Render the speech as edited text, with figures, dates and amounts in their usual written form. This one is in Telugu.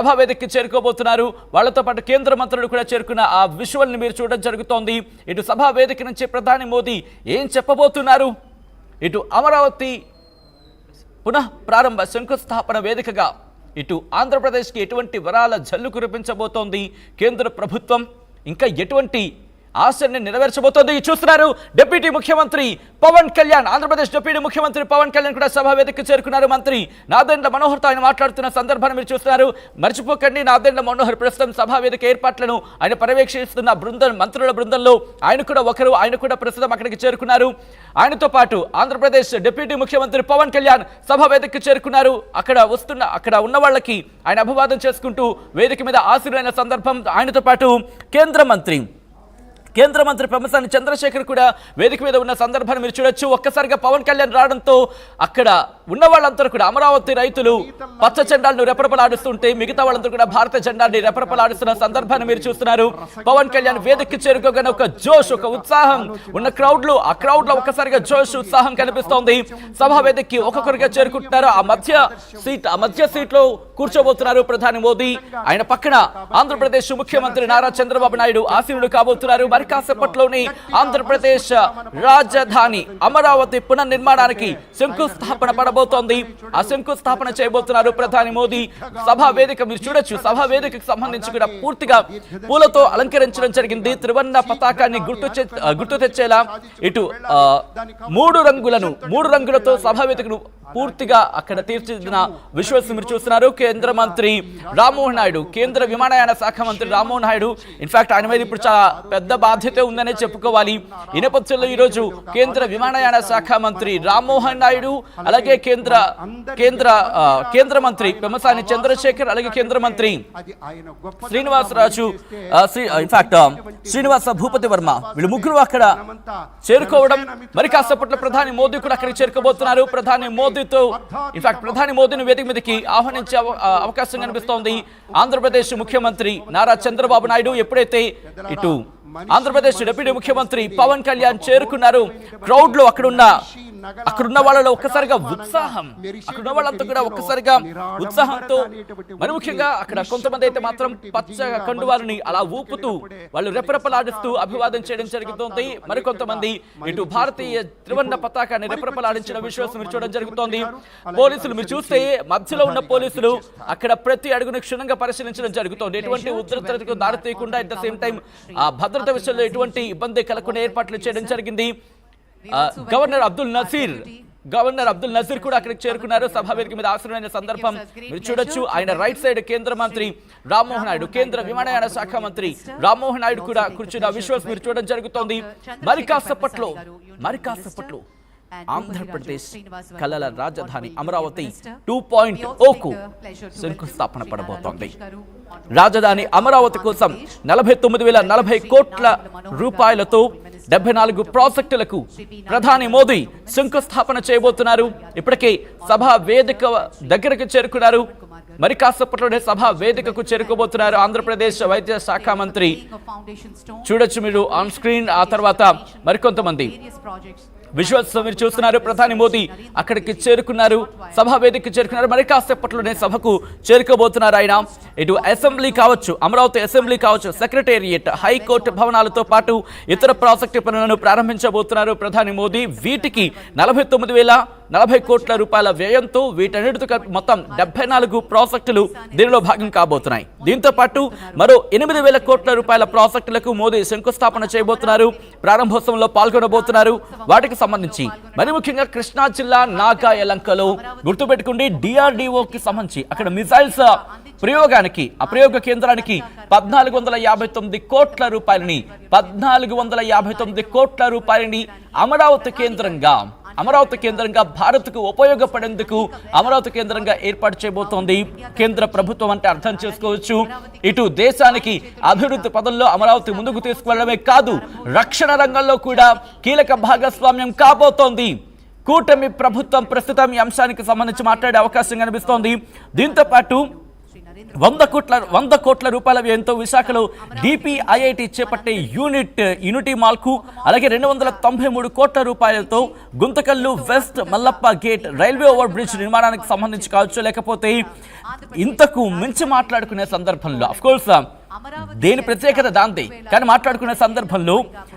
సభా వేదికకి చేరుకోబోతున్నారు. వాళ్లతో పాటు కేంద్ర మంత్రులు కూడా చేరుకున్న ఆ విజువల్ ని మీరు చూడడం జరుగుతోంది. ఇటు సభా వేదిక నుంచి ప్రధాని మోదీ ఏం చెప్పబోతున్నారు, ఇటు అమరావతి పునః ప్రారంభ శంకుస్థాపన వేదికగా ఇటు ఆంధ్రప్రదేశ్కి ఎటువంటి వరాల జల్లు కురిపించబోతోంది కేంద్ర ప్రభుత్వం, ఇంకా ఎటువంటి ఆశని నెరవేర్చబోతోంది చూస్తున్నారు. డిప్యూటీ ముఖ్యమంత్రి పవన్ కళ్యాణ్, ఆంధ్రప్రదేశ్ డిప్యూటీ ముఖ్యమంత్రి పవన్ కళ్యాణ్ కూడా సభా వేదికకు చేరుకున్నారు. మంత్రి నాదెండ్ల మనోహర్తో ఆయన మాట్లాడుతున్న సందర్భాన్ని మీరు చూస్తున్నారు. మర్చిపోకండి, నాదెండ్ల మనోహర్ ప్రస్తుతం సభా వేదిక ఏర్పాట్లను ఆయన పర్యవేక్షిస్తున్న మంత్రుల బృందంలో ఆయన కూడా ఒకరు. ఆయన కూడా ప్రస్తుతం అక్కడికి చేరుకున్నారు. ఆయనతో పాటు ఆంధ్రప్రదేశ్ డిప్యూటీ ముఖ్యమంత్రి పవన్ కళ్యాణ్ సభా వేదికకు చేరుకున్నారు. అక్కడ ఉన్న వాళ్ళకి ఆయన అభివాదం చేసుకుంటూ వేదిక మీద ఆశీర్వైన సందర్భం. ఆయనతో పాటు కేంద్ర మంత్రి పెమ్మసాని చంద్రశేఖర్ కూడా వేదిక మీద ఉన్న సందర్భాన్ని మీరు చూడొచ్చు. ఒక్కసారిగా పవన్ కళ్యాణ్ రావడంతో అక్కడ ఉన్న వాళ్ళందరూ కూడా అమరావతి రైతులు పచ్చ జెండాలను రెపరెపలాడుస్తుంటే మిగతా వాళ్ళందరూ కూడా భారత జెండాన్ని రెపరెపలాడుస్తున్న సందర్భాన్ని మీరు చూస్తున్నారు. పవన్ కళ్యాణ్ వేదికకి చేరుకోగానే ఒక జోష్, ఒక ఉత్సాహం ఉన్న ఆ క్రౌడ్ లో ఒక్కసారిగా జోష్, ఉత్సాహం కనిపిస్తోంది. సభా వేదికకి ఒక్కొక్కరిగా చేరుకుంటున్నారు. ఆ మధ్య సీట్ లో కూర్చోబోతున్నారు ప్రధాని మోదీ. ఆయన పక్కన ఆంధ్రప్రదేశ్ ముఖ్యమంత్రి నారా చంద్రబాబు నాయుడు ఆసీనుడు కాబోతున్నారు. మరి కాసేపట్లోనే ఆంధ్రప్రదేశ్ రాజధాని అమరావతి పునర్నిర్మాణానికి శంకుస్థాపన పడబోతోంది. ఆ శంకుస్థాపన చేయబోతున్నారు ప్రధాని మోదీ. సభా వేదిక మీరు చూడొచ్చు. సభా వేదికకు సంబంధించి కూడా పూర్తిగా పూలతో అలంకరించడం జరిగింది. త్రివర్ణ పతాకాన్ని గుర్తు తెచ్చేలా ఇటు మూడు రంగులతో సభా వేదికను పూర్తిగా అక్కడ తీర్చిదిద్దిన విజువల్స్ మీరు చూస్తున్నారు. కేంద్ర మంత్రి రామ్మోహన్ నాయుడు, కేంద్ర విమానయాన శాఖ మంత్రి రామ్మోహన్ నాయుడు, ఇన్ఫాక్ట్ ఆయన మీద ఇప్పుడు చాలా పెద్ద బాధ్యత ఉందనే చెప్పుకోవాలి. ఈ నేపథ్యంలో ఈరోజు కేంద్ర విమానయాన శాఖ మంత్రి రామ్మోహన్ నాయుడు, అలాగే కేంద్ర మంత్రి పెమ్మసాని చంద్రశేఖర్, అలాగే కేంద్ర మంత్రి శ్రీనివాస భూపతి వర్మ, వీళ్ళు ముగ్గురు అక్కడ చేరుకోవడం. మరి కాసేపట్లో ప్రధాని మోదీ కూడా అక్కడికి చేరుకోబోతున్నారు. ప్రధాని మోదీని వేదిక మీదకి ఆహ్వానించే అవకాశం కనిపిస్తోంది. ఆంధ్రప్రదేశ్ ముఖ్యమంత్రి నారా చంద్రబాబు నాయుడు ఎప్పుడైతే ఇటు ఆంధ్రప్రదేశ్ డిప్యూటీ ముఖ్యమంత్రి పవన్ కళ్యాణ్ చేరుకున్నారు, క్రౌడ్ లో అక్కడున్న వాళ్ళలో ఒక్కసారిగా ఉత్సాహం, అక్కడున్న వాళ్ళంతా కూడా ఒక్కసారిగా ఉత్సాహంతో, మరి ముఖ్యంగా అక్కడ కొంతమంది అయితే మాత్రం పచ్చ కండువారిని అలా ఊపుతూ వాళ్ళు రెపరెపలాడిస్తూ అభివాదం చేయడం జరుగుతోంది. మరికొంతమంది ఇటు భారతీయ త్రివర్ణ పతాకాన్ని రెపరెపలాడించిన విశ్వాసం మీరు చూడడం జరుగుతోంది. పోలీసులు మీరు చూస్తే మధ్యలో ఉన్న పోలీసులు అక్కడ ప్రతి అడుగును క్షుణ్ణంగా పరిశీలించడం జరుగుతోంది. ఎటువంటి ఉద్రిక్తతకు దారి తీయకుండా, అట్ ద సేమ్ టైం ఆ భద్రత విషయంలో ఎటువంటి ఇబ్బంది కలగకుండా ఏర్పాట్లు చేయడం జరిగింది. గవర్నర్ అబ్దుల్ నజీర్ కూడా అక్కడికి చేరుకున్నారు. సభా వేదిక మీద ఆశ్రమైన సందర్భం మీరు చూడొచ్చు. ఆయన రైట్ సైడ్ కేంద్ర మంత్రి రామ్మోహన్ నాయుడు, కేంద్ర విమానయాన శాఖ మంత్రి రామ్మోహన్ నాయుడు కూడా కూర్చున్న విశ్వాస్ మీరు చూడడం జరుగుతోంది. మరి కాసేపట్లో ఆంధ్రప్రదేశ్ కళల రాజధాని అమరావతి 2.0కు శంకుస్థాపన పడబోతోంది. రాజధాని అమరావతి కోసం 49,040 కోట్ల రూపాయలతో 74 ప్రాజెక్టులకు ప్రధాని మోదీ శంకుస్థాపన చేయబోతున్నారు. ఇప్పటికే సభా వేదిక దగ్గరకు చేరుకున్నారు. మరి కాసేపట్లోనే సభా వేదికకు చేరుకోబోతున్నారు ఆంధ్రప్రదేశ్ వైద్య శాఖ మంత్రి. చూడొచ్చు మీరు ఆన్ స్క్రీన్. ఆ తర్వాత మరికొంతమంది విజువల్స్ మీరు చూస్తున్నారు. ప్రధాని మోదీ అక్కడికి చేరుకున్నారు, సభా వేదికకి చేరుకున్నారు. మరి కాసేపట్లోనే సభకు చేరుకోబోతున్నారు ఆయన. ఇటు అసెంబ్లీ కావచ్చు, అమరావతి అసెంబ్లీ కావచ్చు, సెక్రటేరియట్, హైకోర్టు భవనాలతో పాటు ఇతర ప్రాజెక్టు పనులను ప్రారంభించబోతున్నారు ప్రధాని మోదీ. వీటికి 49,040 కోట్ల రూపాయల వ్యయంతో వీటన్నిటితో మొత్తం 74 ప్రాజెక్టులు దీనిలో భాగం కాబోతున్నాయి. దీంతో పాటు మరో 8,000 కోట్ల రూపాయల ప్రాజెక్టులకు మోదీ శంకుస్థాపన చేయబోతున్నారు, ప్రారంభోత్సవంలో పాల్గొనబోతున్నారు. వాటికి సంబంధించి మరి ముఖ్యంగా కృష్ణా జిల్లా నాగాయలంకలో గుర్తుపెట్టుకోండి, DRDOకి సంబంధించి అక్కడ మిసైల్స్ ప్రయోగానికి, ఆ ప్రయోగ కేంద్రానికి 1,459 కోట్ల రూపాయలని అమరావతి కేంద్రంగా భారత్కు ఉపయోగపడేందుకు అమరావతి కేంద్రంగా ఏర్పాటు చేయబోతోంది కేంద్ర ప్రభుత్వం అంటే అర్థం చేసుకోవచ్చు. ఇటు దేశానికి అభివృద్ధి పదంలో అమరావతి ముందుకు తీసుకువెళ్లడమే కాదు, రక్షణ రంగంలో కూడా కీలక భాగస్వామ్యం కాబోతోంది. కూటమి ప్రభుత్వం ప్రస్తుతం ఈ అంశానికి సంబంధించి మాట్లాడే అవకాశం కనిపిస్తోంది. దీంతో పాటు 100 కోట్ల రూపాయల వ్యయంతో విశాఖలో DPIIT చేపట్టే యూనిటీ మాల్కు, అలాగే 293 కోట్ల రూపాయలతో Guntakal west Mallappa gate railway over bridge నిర్మాణానికి సంబంధించి కావచ్చు, లేకపోతే ఇంతకు మించి మాట్లాడుకునే సందర్భంలో అఫ్ కోర్స్ దేని ప్రత్యేకత దాంతే, కానీ మాట్లాడుకునే సందర్భంలో